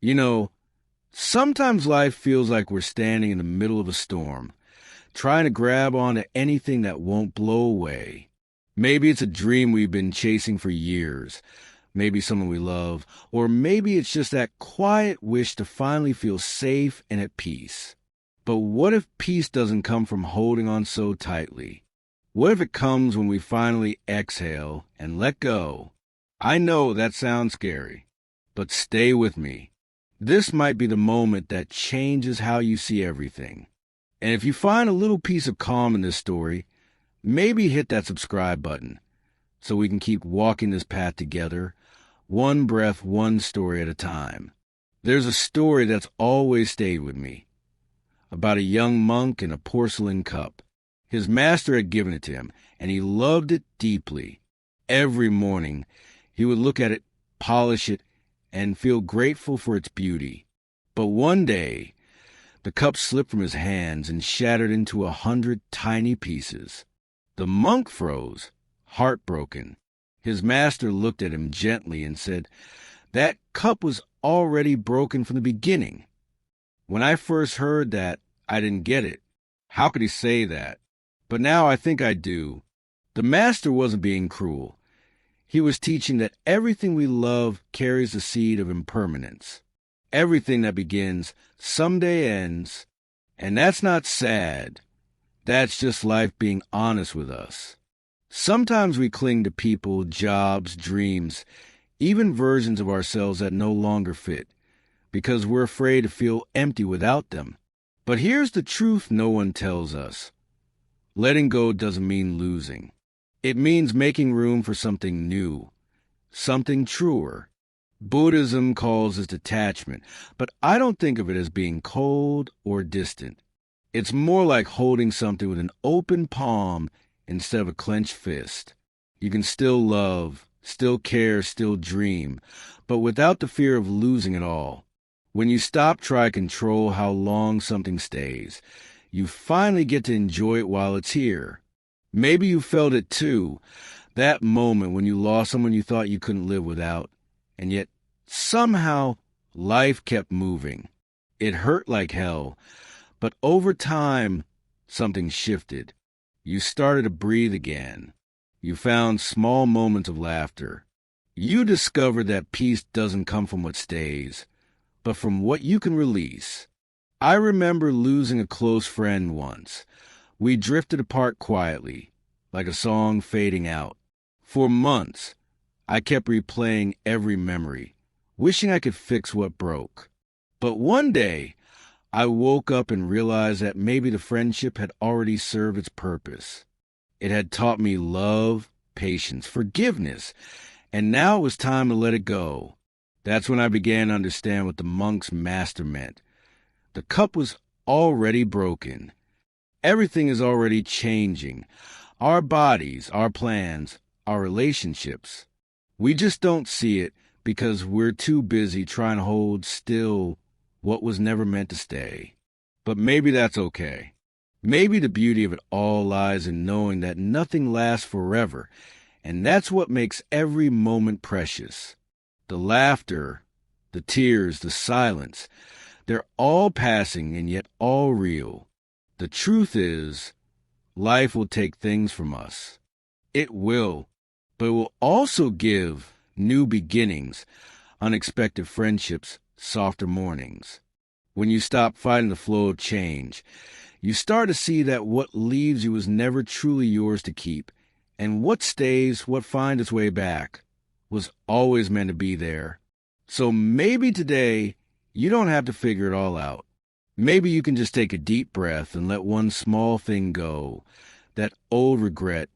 You know, sometimes life feels like we're standing in the middle of a storm, trying to grab onto anything that won't blow away. Maybe it's a dream we've been chasing for years, maybe someone we love, or maybe it's just that quiet wish to finally feel safe and at peace. But what if peace doesn't come from holding on so tightly? What if it comes when we finally exhale and let go? I know that sounds scary, but stay with me. This might be the moment that changes how you see everything. And if you find a little piece of calm in this story, maybe hit that subscribe button so we can keep walking this path together, one breath, one story at a time. There's a story that's always stayed with me, about a young monk and a porcelain cup. His master had given it to him, and he loved it deeply. Every morning, he would look at it, polish it, and feel grateful for its beauty. But one day, the cup slipped from his hands and shattered into 100 tiny pieces. The monk froze, heartbroken. His master looked at him gently and said, "That cup was already broken from the beginning." When I first heard that, I didn't get it. How could he say that? But now I think I do. The master wasn't being cruel. He was teaching that everything we love carries the seed of impermanence. Everything that begins someday ends, and that's not sad. That's just life being honest with us. Sometimes we cling to people, jobs, dreams, even versions of ourselves that no longer fit, because we're afraid to feel empty without them. But here's the truth no one tells us. Letting go doesn't mean losing. It means making room for something new, something truer. Buddhism calls this detachment, but I don't think of it as being cold or distant. It's more like holding something with an open palm instead of a clenched fist. You can still love, still care, still dream, but without the fear of losing it all. When you stop trying to control how long something stays, you finally get to enjoy it while it's here. Maybe you felt it too, that moment when you lost someone you thought you couldn't live without, and yet somehow life kept moving. It hurt like hell, but over time something shifted. You started to breathe again. You found small moments of laughter. You discovered that peace doesn't come from what stays, but from what you can release. I remember losing a close friend once. We drifted apart quietly, like a song fading out. For months, I kept replaying every memory, wishing I could fix what broke. But one day, I woke up and realized that maybe the friendship had already served its purpose. It had taught me love, patience, forgiveness, and now it was time to let it go. That's when I began to understand what the monk's master meant. The cup was already broken. Everything is already changing. Our bodies, our plans, our relationships. We just don't see it because we're too busy trying to hold still what was never meant to stay. But maybe that's okay. Maybe the beauty of it all lies in knowing that nothing lasts forever, and that's what makes every moment precious. The laughter, the tears, the silence, they're all passing and yet all real. The truth is, life will take things from us. It will, but it will also give new beginnings, unexpected friendships, softer mornings. When you stop fighting the flow of change, you start to see that what leaves you was never truly yours to keep, and what stays, what finds its way back, was always meant to be there. So maybe today, you don't have to figure it all out. Maybe you can just take a deep breath and let one small thing go, that old regret,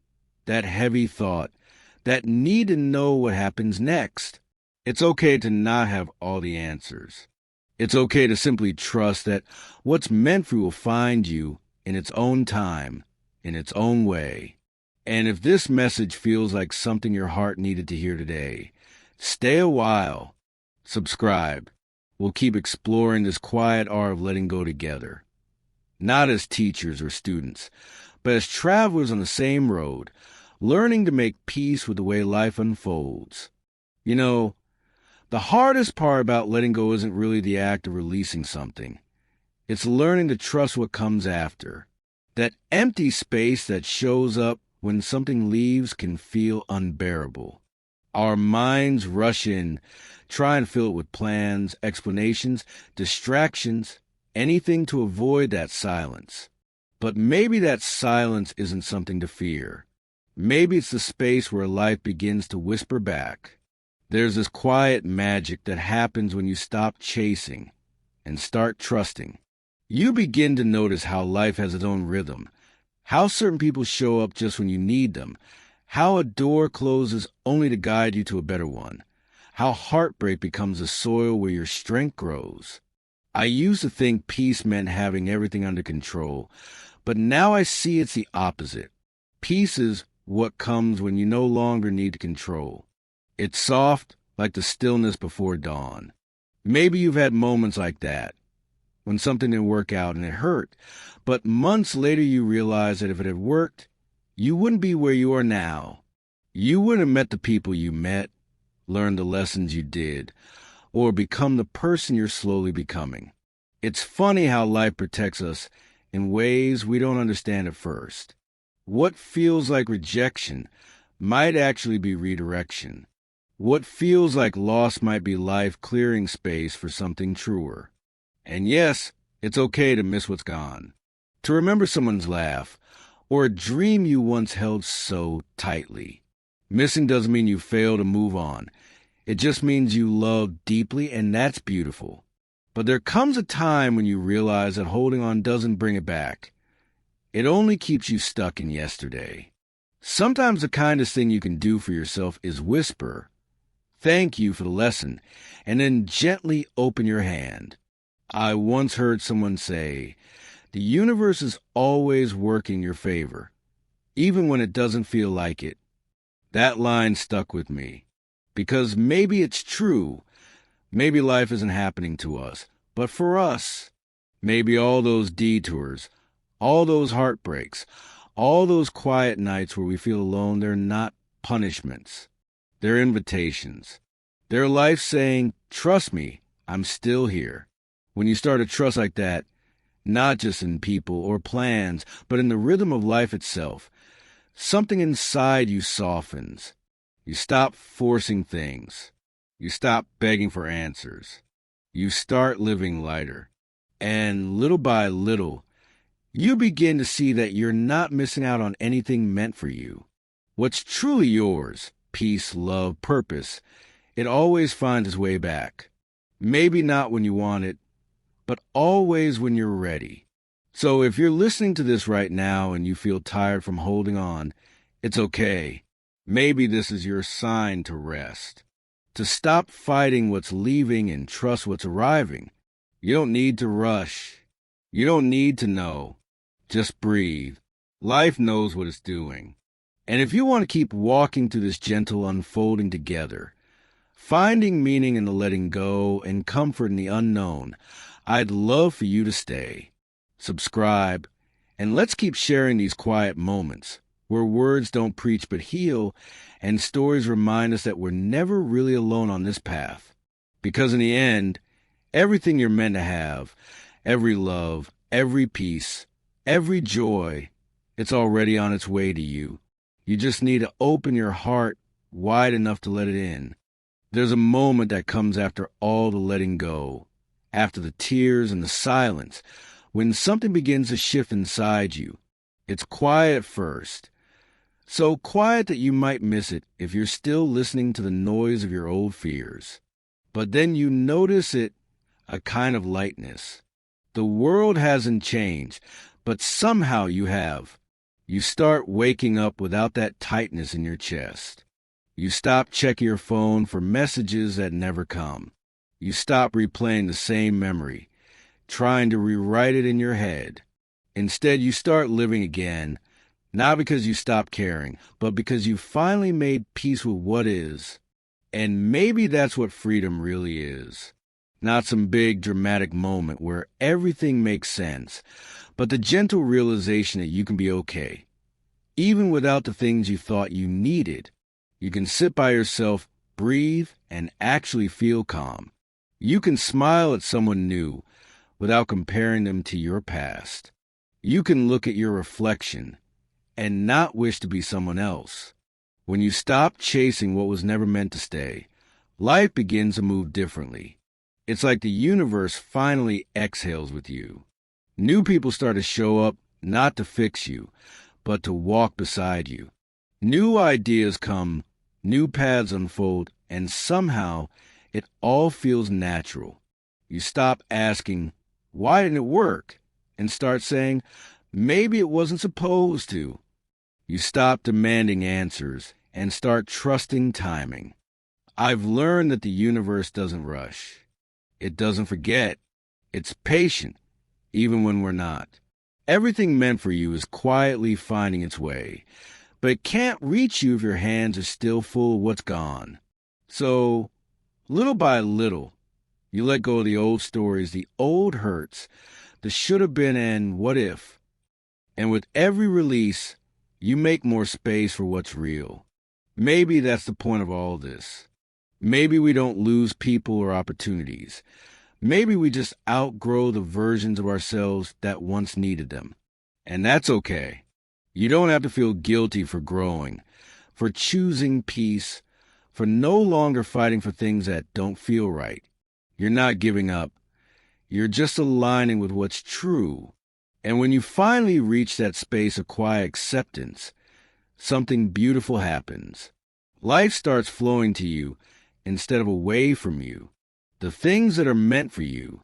that heavy thought, that need to know what happens next. It's okay to not have all the answers. It's okay to simply trust that what's meant for you will find you in its own time, in its own way. And if this message feels like something your heart needed to hear today, stay a while. Subscribe. We'll keep exploring this quiet art of letting go together. Not as teachers or students, but as travelers on the same road, learning to make peace with the way life unfolds. You know, The hardest part about letting go isn't really the act of releasing something. It's learning to trust what comes after. That empty space that shows up when something leaves can feel unbearable. Our minds rush in, try and fill it with plans, explanations, distractions, anything to avoid that silence. But maybe that silence isn't something to fear. Maybe it's the space where life begins to whisper back. There's this quiet magic that happens when you stop chasing and start trusting. You begin to notice how life has its own rhythm, how certain people show up just when you need them, how a door closes only to guide you to a better one, how heartbreak becomes the soil where your strength grows. I used to think peace meant having everything under control, but now I see it's the opposite. Peace is what comes when you no longer need to control. It's soft, like the stillness before dawn. Maybe you've had moments like that, when something didn't work out and it hurt, but months later you realize that if it had worked, you wouldn't be where you are now. You wouldn't have met the people you met, learned the lessons you did, or become the person you're slowly becoming. It's funny how life protects us in ways we don't understand at first. What feels like rejection might actually be redirection. What feels like loss might be life clearing space for something truer. And yes, it's okay to miss what's gone, to remember someone's laugh, or a dream you once held so tightly. Missing doesn't mean you fail to move on. It just means you love deeply, and that's beautiful. But there comes a time when you realize that holding on doesn't bring it back. It only keeps you stuck in yesterday. Sometimes the kindest thing you can do for yourself is whisper, "Thank you for the lesson," and then gently open your hand. I once heard someone say, "The universe is always working your favor, even when it doesn't feel like it." That line stuck with me, because maybe it's true. Maybe life isn't happening to us, but for us. Maybe all those detours, all those heartbreaks, all those quiet nights where we feel alone, they're not punishments. They're invitations. They're life saying, "Trust me, I'm still here." When you start to trust like that, not just in people or plans, but in the rhythm of life itself, something inside you softens. You stop forcing things. You stop begging for answers. You start living lighter. And little by little, you begin to see that you're not missing out on anything meant for you. What's truly yours, peace, love, purpose, it always finds its way back. Maybe not when you want it, but always when you're ready. So if you're listening to this right now and you feel tired from holding on, it's okay. Maybe this is your sign to rest, to stop fighting what's leaving and trust what's arriving. You don't need to rush. You don't need to know. Just breathe. Life knows what it's doing. And if you want to keep walking through this gentle unfolding together, finding meaning in the letting go and comfort in the unknown, I'd love for you to stay. Subscribe, and let's keep sharing these quiet moments where words don't preach but heal, and stories remind us that we're never really alone on this path. Because in the end, everything you're meant to have, every love, every peace, every joy, it's already on its way to you. You just need to open your heart wide enough to let it in. There's a moment that comes after all the letting go, after the tears and the silence, when something begins to shift inside you. It's quiet at first, so quiet that you might miss it if you're still listening to the noise of your old fears. But then you notice it, a kind of lightness. The world hasn't changed, but somehow you have. You start waking up without that tightness in your chest. You stop checking your phone for messages that never come. You stop replaying the same memory, trying to rewrite it in your head. Instead, you start living again, not because you stopped caring, but because you finally made peace with what is. And maybe that's what freedom really is. Not some big dramatic moment where everything makes sense, but the gentle realization that you can be okay. Even without the things you thought you needed, you can sit by yourself, breathe, and actually feel calm. You can smile at someone new without comparing them to your past. You can look at your reflection and not wish to be someone else. When you stop chasing what was never meant to stay, life begins to move differently. It's like the universe finally exhales with you. New people start to show up not to fix you, but to walk beside you. New ideas come, new paths unfold, and somehow it all feels natural. You stop asking, why didn't it work? And start saying, maybe it wasn't supposed to. You stop demanding answers and start trusting timing. I've learned that the universe doesn't rush. It doesn't forget. It's patient, even when we're not. Everything meant for you is quietly finding its way, but it can't reach you if your hands are still full of what's gone. So, little by little, you let go of the old stories, the old hurts, the should have been and what if. And with every release, you make more space for what's real. Maybe that's the point of all this. Maybe we don't lose people or opportunities. Maybe we just outgrow the versions of ourselves that once needed them. And that's okay. You don't have to feel guilty for growing, for choosing peace, for no longer fighting for things that don't feel right. You're not giving up. You're just aligning with what's true. And when you finally reach that space of quiet acceptance, something beautiful happens. Life starts flowing to you instead of away from you. The things that are meant for you,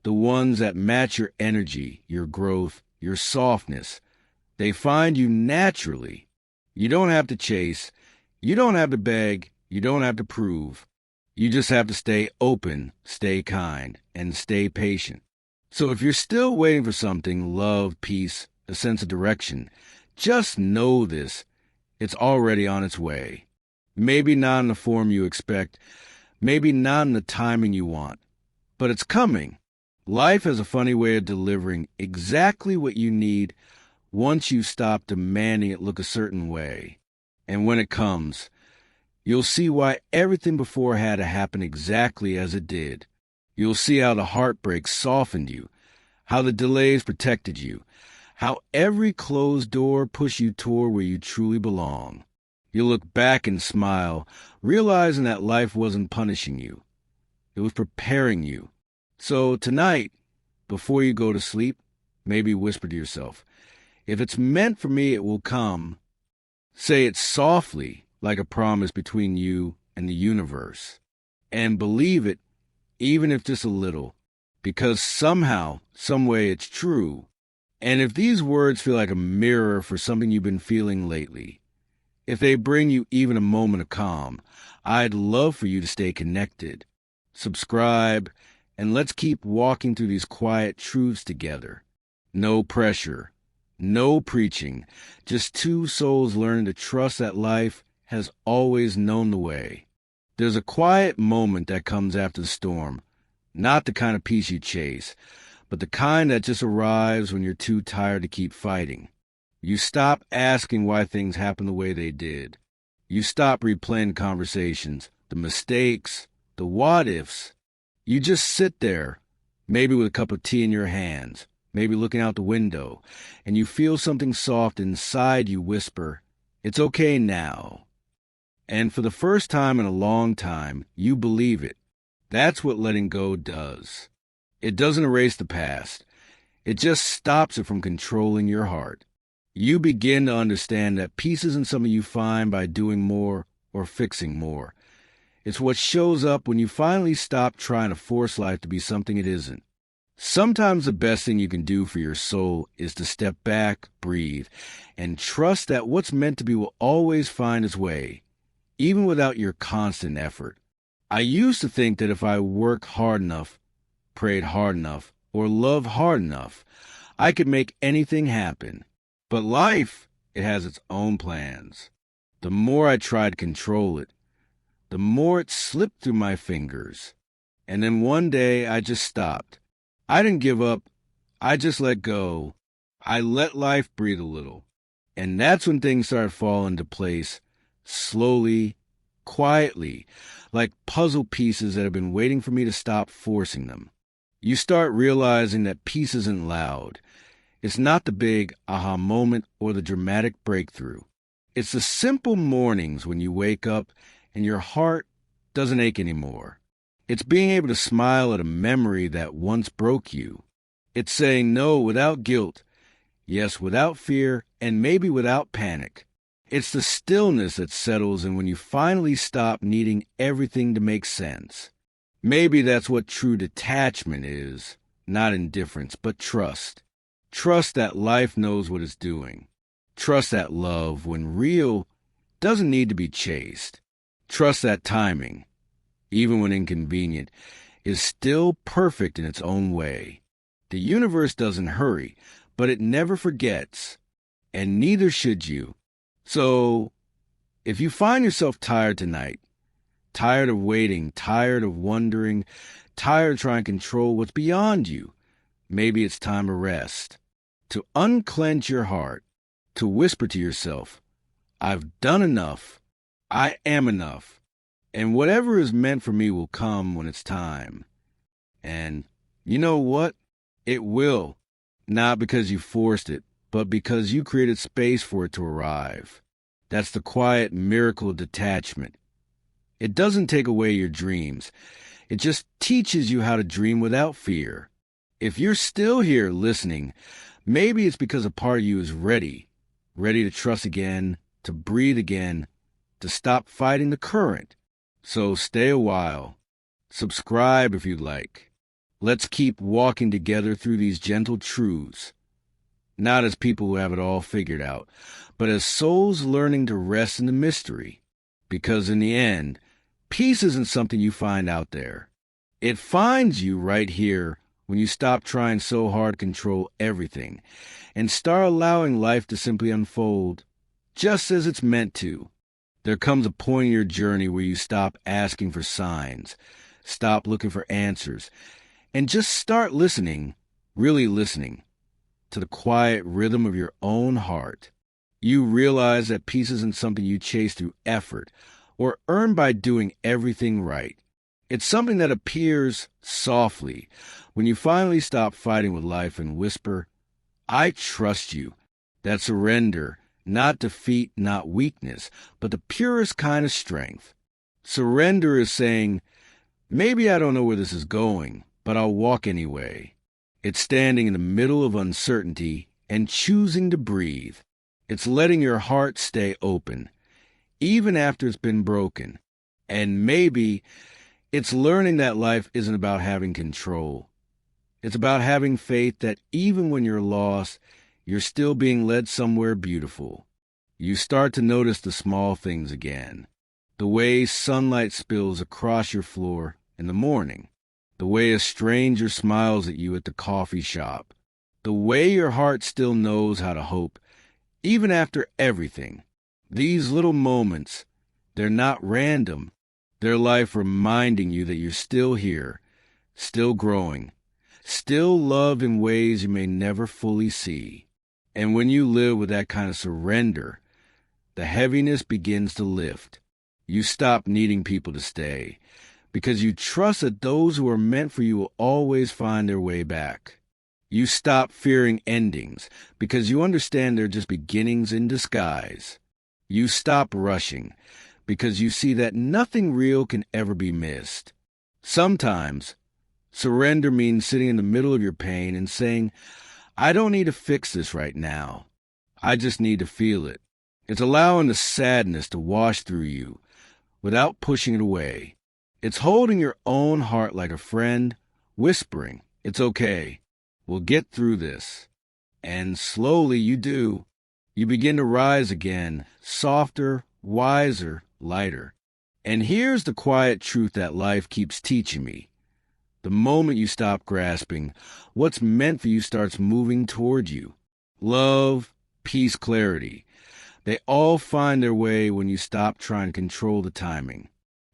the ones that match your energy, your growth, your softness, they find you naturally. You don't have to chase. You don't have to beg. You don't have to prove. You just have to stay open, stay kind, and stay patient. So if you're still waiting for something, love, peace, a sense of direction, just know this. It's already on its way. Maybe not in the form you expect, maybe not in the timing you want, but it's coming. Life has a funny way of delivering exactly what you need once you stop demanding it look a certain way. And when it comes, you'll see why everything before had to happen exactly as it did. You'll see how the heartbreak softened you, how the delays protected you, how every closed door pushed you toward where you truly belong. You'll look back and smile, realizing that life wasn't punishing you. It was preparing you. So tonight, before you go to sleep, maybe whisper to yourself, if it's meant for me, it will come. Say it softly, like a promise between you and the universe. And believe it, even if just a little, because somehow, some way it's true. And if these words feel like a mirror for something you've been feeling lately, if they bring you even a moment of calm, I'd love for you to stay connected. Subscribe, and let's keep walking through these quiet truths together. No pressure, no preaching, just two souls learning to trust that life has always known the way. There's a quiet moment that comes after the storm, not the kind of peace you chase, but the kind that just arrives when you're too tired to keep fighting. You stop asking why things happen the way they did. You stop replaying conversations, the mistakes, the what-ifs. You just sit there, maybe with a cup of tea in your hands, maybe looking out the window, and you feel something soft inside you whisper, "It's okay now." And for the first time in a long time, you believe it. That's what letting go does. It doesn't erase the past. It just stops it from controlling your heart. You begin to understand that peace isn't something you find by doing more or fixing more. It's what shows up when you finally stop trying to force life to be something it isn't. Sometimes the best thing you can do for your soul is to step back, breathe, and trust that what's meant to be will always find its way, even without your constant effort. I used to think that if I worked hard enough, prayed hard enough, or loved hard enough, I could make anything happen. But life, it has its own plans. The more I tried to control it, the more it slipped through my fingers. And then one day I just stopped. I didn't give up. I just let go. I let life breathe a little. And that's when things started falling into place, slowly quietly, like puzzle pieces that have been waiting for me to stop forcing them. You start realizing that peace isn't loud. It's not the big aha moment or the dramatic breakthrough. It's the simple mornings when you wake up and your heart doesn't ache anymore. It's being able to smile at a memory that once broke you. It's saying no without guilt, yes without fear, and maybe without panic. It's the stillness that settles in when you finally stop needing everything to make sense. Maybe that's what true detachment is, not indifference, but trust. Trust that life knows what it's doing. Trust that love, when real, doesn't need to be chased. Trust that timing, even when inconvenient, is still perfect in its own way. The universe doesn't hurry, but it never forgets, and neither should you. So, if you find yourself tired tonight, tired of waiting, tired of wondering, tired of trying to control what's beyond you, maybe it's time to rest, to unclench your heart, to whisper to yourself, I've done enough, I am enough, and whatever is meant for me will come when it's time. And you know what? It will, not because you forced it, but because you created space for it to arrive. That's the quiet miracle of detachment. It doesn't take away your dreams. It just teaches you how to dream without fear. If you're still here listening, maybe it's because a part of you is ready to trust again, to breathe again, to stop fighting the current. So stay a while. Subscribe if you'd like. Let's keep walking together through these gentle truths. Not as people who have it all figured out, but as souls learning to rest in the mystery. Because in the end, peace isn't something you find out there. It finds you right here when you stop trying so hard to control everything and start allowing life to simply unfold just as it's meant to. There comes a point in your journey where you stop asking for signs, stop looking for answers, and just start listening, really listening, to the quiet rhythm of your own heart. You realize that peace isn't something you chase through effort or earn by doing everything right. It's something that appears softly when you finally stop fighting with life and whisper, I trust you. That surrender, not defeat, not weakness, but the purest kind of strength. Surrender is saying, maybe I don't know where this is going, but I'll walk anyway. It's standing in the middle of uncertainty and choosing to breathe. It's letting your heart stay open, even after it's been broken. And maybe it's learning that life isn't about having control. It's about having faith that even when you're lost, you're still being led somewhere beautiful. You start to notice the small things again. The way sunlight spills across your floor in the morning. The way a stranger smiles at you at the coffee shop. The way your heart still knows how to hope, even after everything. These little moments, they're not random. They're life reminding you that you're still here, still growing, still loved in ways you may never fully see. And when you live with that kind of surrender, the heaviness begins to lift. You stop needing people to stay, because you trust that those who are meant for you will always find their way back. You stop fearing endings, because you understand they're just beginnings in disguise. You stop rushing, because you see that nothing real can ever be missed. Sometimes, surrender means sitting in the middle of your pain and saying, I don't need to fix this right now. I just need to feel it. It's allowing the sadness to wash through you without pushing it away. It's holding your own heart like a friend, whispering, it's okay, we'll get through this. And slowly you do. You begin to rise again, softer, wiser, lighter. And here's the quiet truth that life keeps teaching me. The moment you stop grasping, what's meant for you starts moving toward you. Love, peace, clarity. They all find their way when you stop trying to control the timing.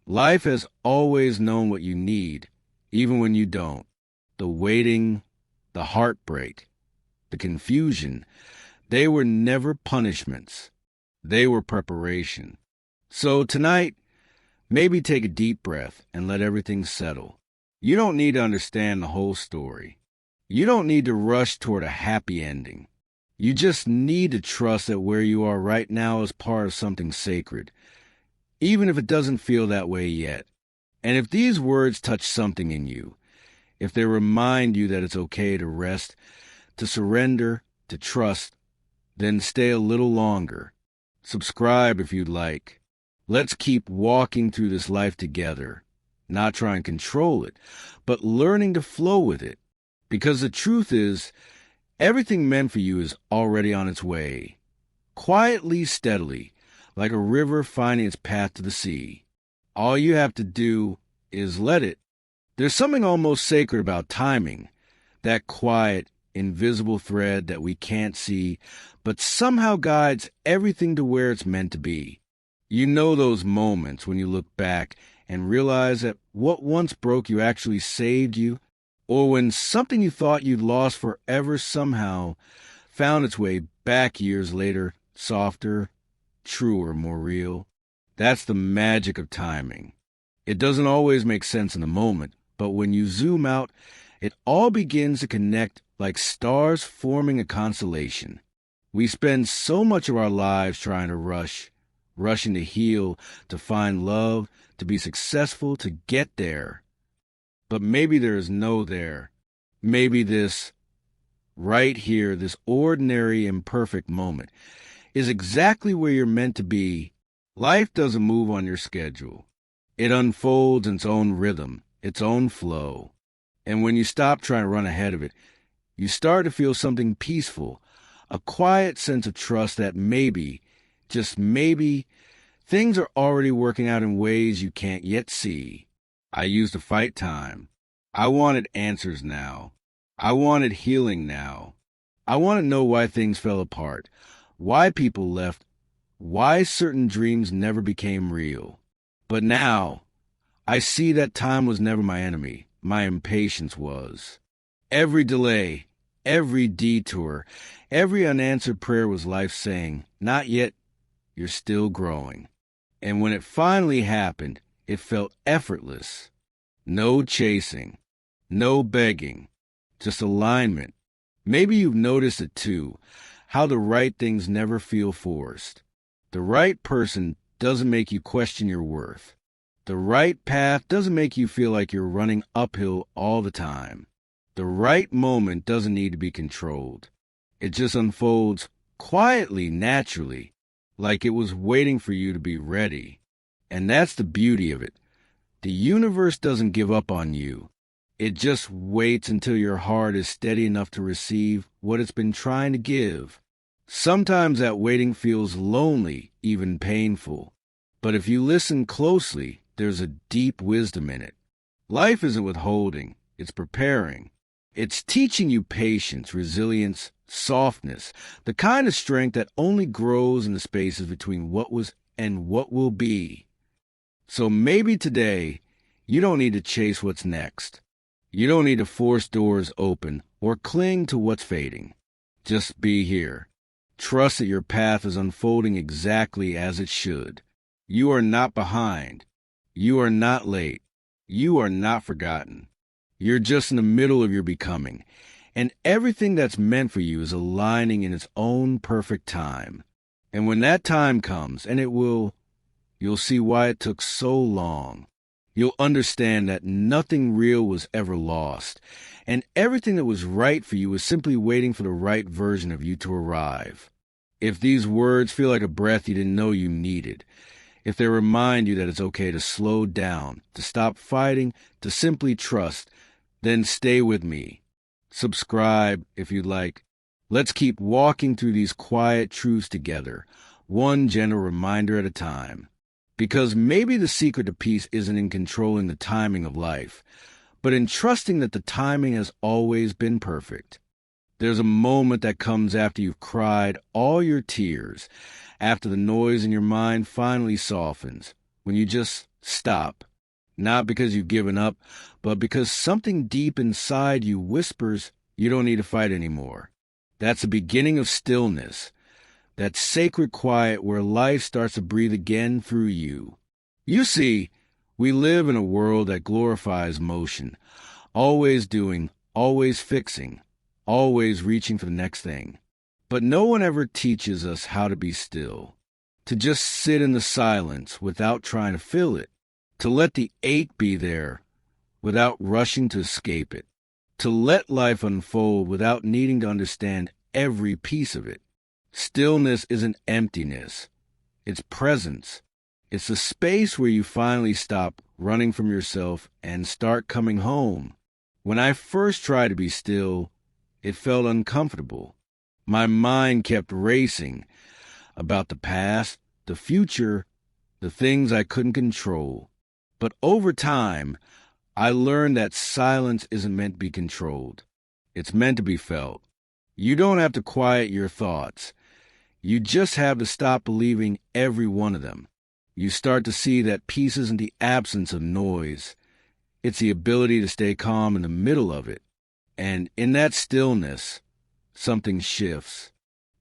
Life has always known what you need, even when you don't. The waiting, the heartbreak, the confusion, they were never punishments. They were preparation. So tonight, Maybe take a deep breath and let everything settle. You don't need to understand the whole story. You don't need to rush toward a happy ending. You just need to trust that where you are right now is part of something sacred, even if it doesn't feel that way yet. And if these words touch something in you, if they remind you that it's okay to rest, to surrender, to trust, then stay a little longer. Subscribe if you'd like. Let's keep walking through this life together, not try and control it, but learning to flow with it. Because the truth is, everything meant for you is already on its way, quietly, steadily, like a river finding its path to the sea. All you have to do is let it. There's something almost sacred about timing, that quiet, invisible thread that we can't see, but somehow guides everything to where it's meant to be. You know those moments when you look back and realize that what once broke you actually saved you, or when something you thought you'd lost forever somehow found its way back years later, softer, truer, more real. That's the magic of timing. It doesn't always make sense in the moment, but when you zoom out, it all begins to connect like stars forming a constellation. We spend so much of our lives trying to rushing to heal, to find love, to be successful, to get there. But maybe there is no there. Maybe this, right here, this ordinary, imperfect moment, is exactly where you're meant to be. Life doesn't move on your schedule. It unfolds in its own rhythm, its own flow. And when you stop trying to run ahead of it, you start to feel something peaceful, a quiet sense of trust that maybe, just maybe, things are already working out in ways you can't yet see. I used to fight time. I wanted answers now. I wanted healing now. I want to know why things fell apart, why people left, why certain dreams never became real. But now, I see that time was never my enemy. My impatience was. Every delay, every detour, every unanswered prayer was life saying, not yet, you're still growing. And when it finally happened, it felt effortless. No chasing, no begging, just alignment. Maybe you've noticed it too, how the right things never feel forced. The right person doesn't make you question your worth. The right path doesn't make you feel like you're running uphill all the time. The right moment doesn't need to be controlled. It just unfolds quietly, naturally, like it was waiting for you to be ready. And that's the beauty of it. The universe doesn't give up on you. It just waits until your heart is steady enough to receive what it's been trying to give. Sometimes that waiting feels lonely, even painful. But if you listen closely, there's a deep wisdom in it. Life isn't withholding, it's preparing. It's teaching you patience, resilience, softness, the kind of strength that only grows in the spaces between what was and what will be. So maybe today, you don't need to chase what's next. You don't need to force doors open or cling to what's fading. Just be here. Trust that your path is unfolding exactly as it should. You are not behind. You are not late. You are not forgotten. You're just in the middle of your becoming, and everything that's meant for you is aligning in its own perfect time. And when that time comes, and it will, you'll see why it took so long. You'll understand that nothing real was ever lost, and everything that was right for you was simply waiting for the right version of you to arrive. If these words feel like a breath you didn't know you needed, if they remind you that it's okay to slow down, to stop fighting, to simply trust, then stay with me. Subscribe if you'd like. Let's keep walking through these quiet truths together, one gentle reminder at a time. Because maybe the secret to peace isn't in controlling the timing of life, but in trusting that the timing has always been perfect. There's a moment that comes after you've cried all your tears, after the noise in your mind finally softens, when you just stop. Not because you've given up, but because something deep inside you whispers you don't need to fight anymore. That's the beginning of stillness, that sacred quiet where life starts to breathe again through you. You see, We live in a world that glorifies motion, always doing, always fixing, always reaching for the next thing. But no one ever teaches us how to be still, to just sit in the silence without trying to fill it, to let the ache be there without rushing to escape it, to let life unfold without needing to understand every piece of it. Stillness isn't emptiness. It's presence. It's the space where you finally stop running from yourself and start coming home. When I first tried to be still, it felt uncomfortable. My mind kept racing about the past, the future, the things I couldn't control. But over time, I learned that silence isn't meant to be controlled. It's meant to be felt. You don't have to quiet your thoughts. You just have to stop believing every one of them. You start to see that peace isn't the absence of noise. It's the ability to stay calm in the middle of it. And in that stillness, something shifts.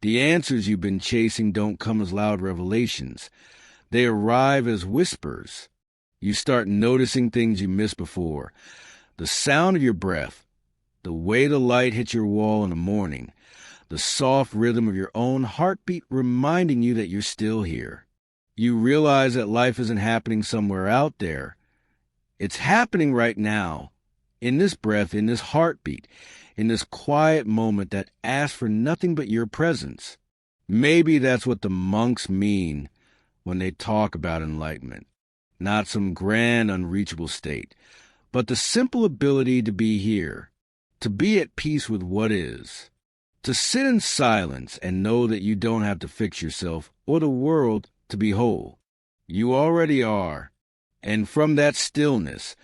The answers you've been chasing don't come as loud revelations. They arrive as whispers. You start noticing things you missed before. The sound of your breath, the way the light hits your wall in the morning, the soft rhythm of your own heartbeat reminding you that you're still here. You realize that life isn't happening somewhere out there. It's happening right now, in this breath, in this heartbeat, in this quiet moment that asks for nothing but your presence. Maybe that's what the monks mean when they talk about enlightenment. Not some grand, unreachable state, but the simple ability to be here, to be at peace with what is, to sit in silence and know that you don't have to fix yourself or the world to be whole. You already are. And from that stillness,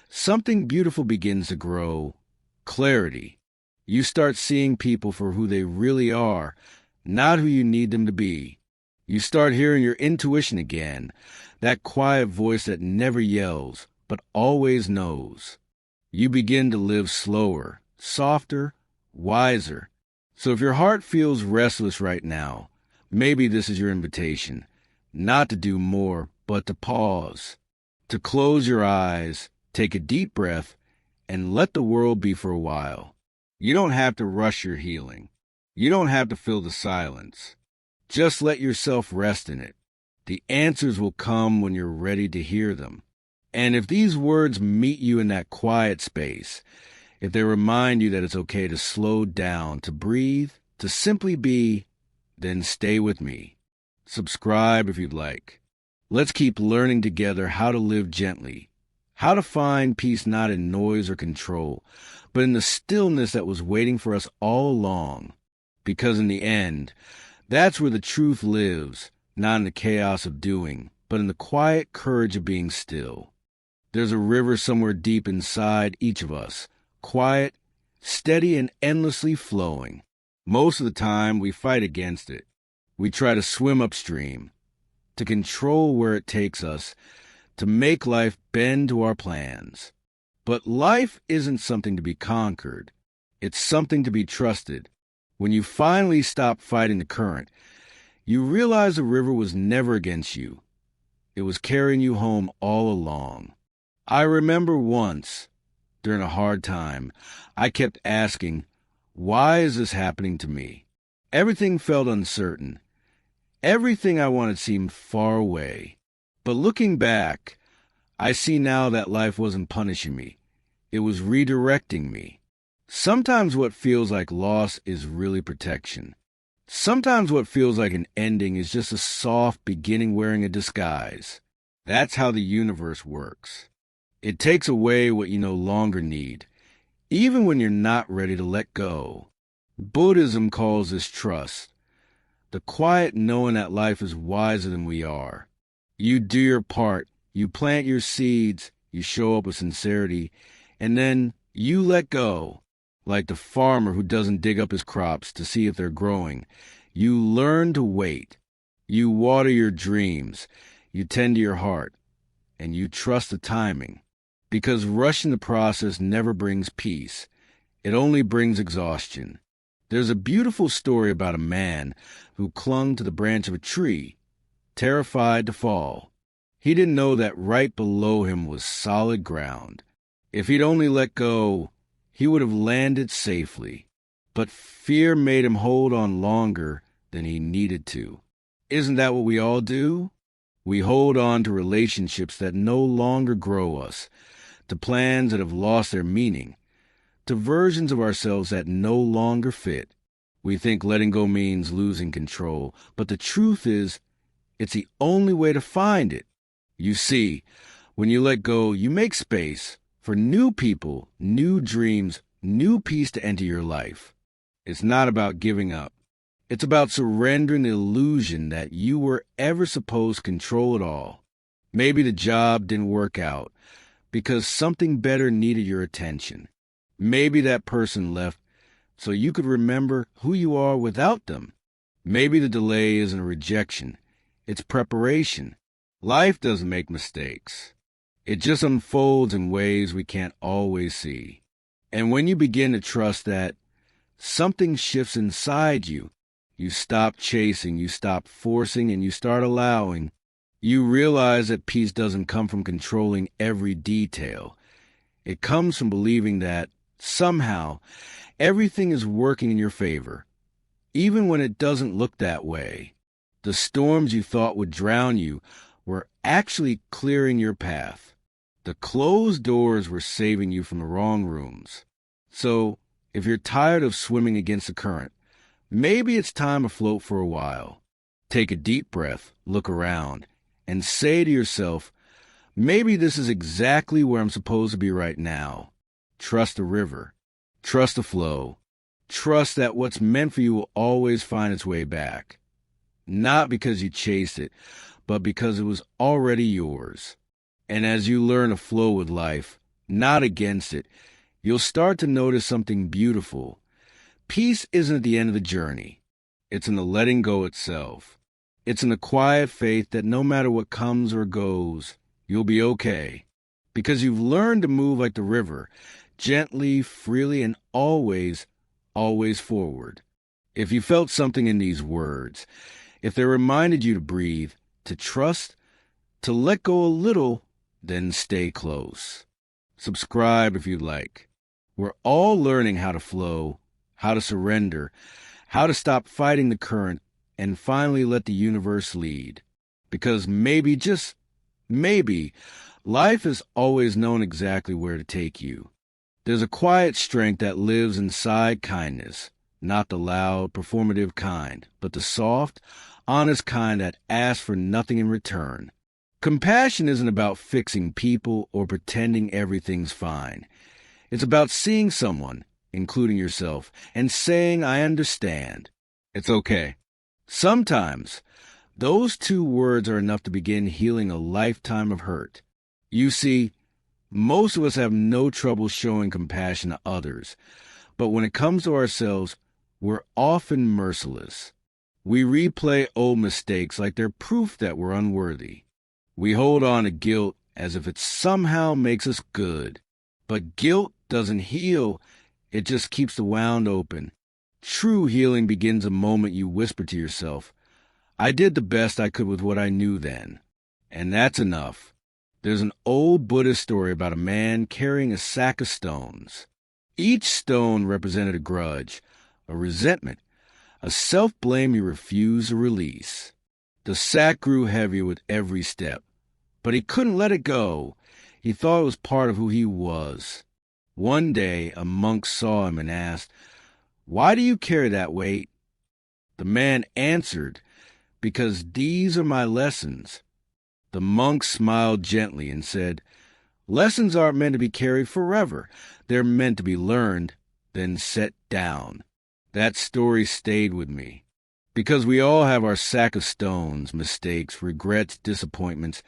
something beautiful begins to grow. Clarity. You start seeing people for who they really are, not who you need them to be. You start hearing your intuition again, that quiet voice that never yells, but always knows. You begin to live slower, softer, wiser. So if your heart feels restless right now, maybe this is your invitation, not to do more, but to pause, to close your eyes, take a deep breath, and let the world be for a while. You don't have to rush your healing. You don't have to fill the silence. Just let yourself rest in it. The answers will come when you're ready to hear them. And if these words meet you in that quiet space, if they remind you that it's okay to slow down, to breathe, to simply be, then stay with me. Subscribe if you'd like. Let's keep learning together how to live gently, how to find peace not in noise or control, but in the stillness that was waiting for us all along. Because in the end, that's where the truth lives, not in the chaos of doing, but in the quiet courage of being still. There's a river somewhere deep inside each of us, quiet, steady, and endlessly flowing. Most of the time, we fight against it. We try to swim upstream, to control where it takes us, to make life bend to our plans. But life isn't something to be conquered. It's something to be trusted. When you finally stop fighting the current, you realize the river was never against you. It was carrying you home all along. I remember once, during a hard time, I kept asking, why is this happening to me? Everything felt uncertain. Everything I wanted seemed far away. But looking back, I see now that life wasn't punishing me. It was redirecting me. Sometimes what feels like loss is really protection. Sometimes what feels like an ending is just a soft beginning wearing a disguise. That's how the universe works. It takes away what you no longer need, even when you're not ready to let go. Buddhism calls this trust, the quiet knowing that life is wiser than we are. You do your part, you plant your seeds, you show up with sincerity, and then you let go. Like the farmer who doesn't dig up his crops to see if they're growing. You learn to wait. You water your dreams. You tend to your heart. And you trust the timing. Because rushing the process never brings peace. It only brings exhaustion. There's a beautiful story about a man who clung to the branch of a tree, terrified to fall. He didn't know that right below him was solid ground. If he'd only let go, he would have landed safely. But fear made him hold on longer than he needed to. Isn't that what we all do? We hold on to relationships that no longer grow us, to plans that have lost their meaning, to versions of ourselves that no longer fit. We think letting go means losing control, but the truth is, it's the only way to find it. You see, when you let go, you make space for new people, new dreams, new peace to enter your life. It's not about giving up. It's about surrendering the illusion that you were ever supposed to control it all. Maybe the job didn't work out because something better needed your attention. Maybe that person left so you could remember who you are without them. Maybe the delay isn't a rejection. It's preparation. Life doesn't make mistakes. It just unfolds in ways we can't always see. And when you begin to trust that, something shifts inside you. You stop chasing, you stop forcing, and you start allowing. You realize that peace doesn't come from controlling every detail. It comes from believing that, somehow, everything is working in your favor, even when it doesn't look that way. The storms you thought would drown you were actually clearing your path. The closed doors were saving you from the wrong rooms. So, if you're tired of swimming against the current, maybe it's time to float for a while. Take a deep breath, look around, and say to yourself, maybe this is exactly where I'm supposed to be right now. Trust the river. Trust the flow. Trust that what's meant for you will always find its way back. Not because you chased it, but because it was already yours. And as you learn to flow with life, not against it, you'll start to notice something beautiful. Peace isn't at the end of the journey. It's in the letting go itself. It's in the quiet faith that no matter what comes or goes, you'll be okay. Because you've learned to move like the river, gently, freely, and always, always forward. If you felt something in these words, if they reminded you to breathe, to trust, to let go a little, then stay close. Subscribe if you'd like. We're all learning how to flow, how to surrender, how to stop fighting the current, and finally let the universe lead. Because maybe, just maybe, life has always known exactly where to take you. There's a quiet strength that lives inside kindness, not the loud, performative kind, but the soft, honest kind that asks for nothing in return. Compassion isn't about fixing people or pretending everything's fine. It's about seeing someone, including yourself, and saying, I understand. It's okay. Sometimes, those two words are enough to begin healing a lifetime of hurt. You see, most of us have no trouble showing compassion to others, but when it comes to ourselves, we're often merciless. We replay old mistakes like they're proof that we're unworthy. We hold on to guilt as if it somehow makes us good. But guilt doesn't heal, it just keeps the wound open. True healing begins the moment you whisper to yourself, I did the best I could with what I knew then. And that's enough. There's an old Buddhist story about a man carrying a sack of stones. Each stone represented a grudge, a resentment, a self-blame he refused to release. The sack grew heavier with every step, but he couldn't let it go. He thought it was part of who he was. One day, a monk saw him and asked, Why do you carry that weight? The man answered, Because these are my lessons. The monk smiled gently and said, Lessons aren't meant to be carried forever. They're meant to be learned, then set down. That story stayed with me. Because we all have our sack of stones, mistakes, regrets, disappointments,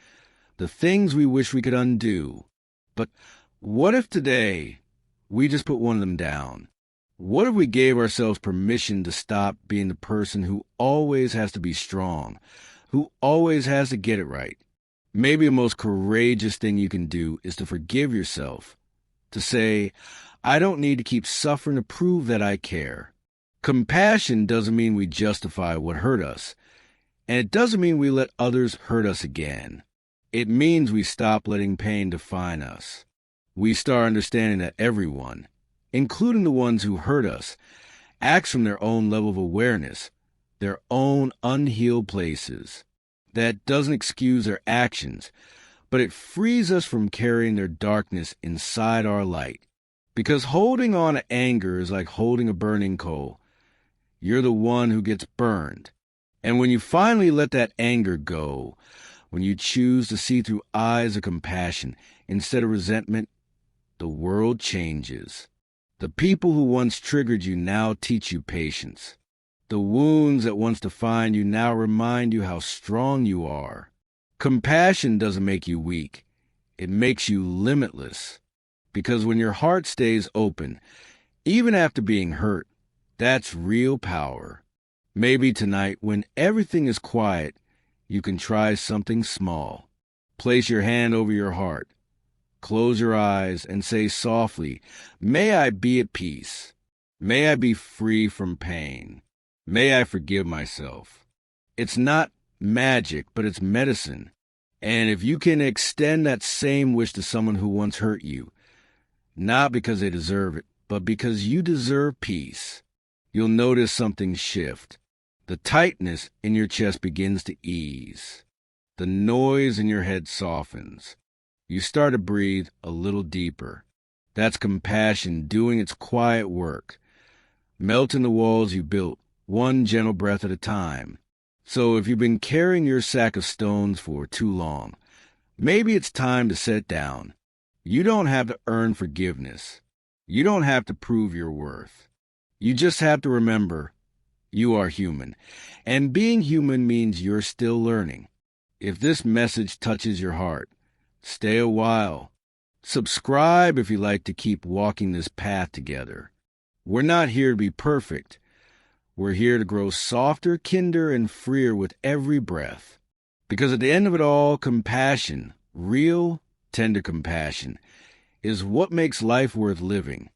the things we wish we could undo. But what if today we just put one of them down? What if we gave ourselves permission to stop being the person who always has to be strong, who always has to get it right? Maybe the most courageous thing you can do is to forgive yourself, to say, I don't need to keep suffering to prove that I care. Compassion doesn't mean we justify what hurt us, and it doesn't mean we let others hurt us again. It means we stop letting pain define us. We start understanding that everyone, including the ones who hurt us, acts from their own level of awareness, their own unhealed places. That doesn't excuse their actions, but it frees us from carrying their darkness inside our light. Because holding on to anger is like holding a burning coal. You're the one who gets burned. And when you finally let that anger go, when you choose to see through eyes of compassion instead of resentment, the world changes. The people who once triggered you now teach you patience. The wounds that once defined you now remind you how strong you are. Compassion doesn't make you weak. It makes you limitless. Because when your heart stays open, even after being hurt, that's real power. Maybe tonight, when everything is quiet, you can try something small. Place your hand over your heart. Close your eyes and say softly, "May I be at peace. May I be free from pain. May I forgive myself." It's not magic, but it's medicine. And if you can extend that same wish to someone who once hurt you, not because they deserve it, but because you deserve peace, you'll notice something shift. The tightness in your chest begins to ease. The noise in your head softens. You start to breathe a little deeper. That's compassion doing its quiet work, melting the walls you built, one gentle breath at a time. So if you've been carrying your sack of stones for too long, maybe it's time to set down. You don't have to earn forgiveness. You don't have to prove your worth. You just have to remember you are human. And being human means you're still learning. If this message touches your heart, stay a while. Subscribe if you like to keep walking this path together. We're not here to be perfect. We're here to grow softer, kinder, and freer with every breath. Because at the end of it all, compassion, real, tender compassion, is what makes life worth living.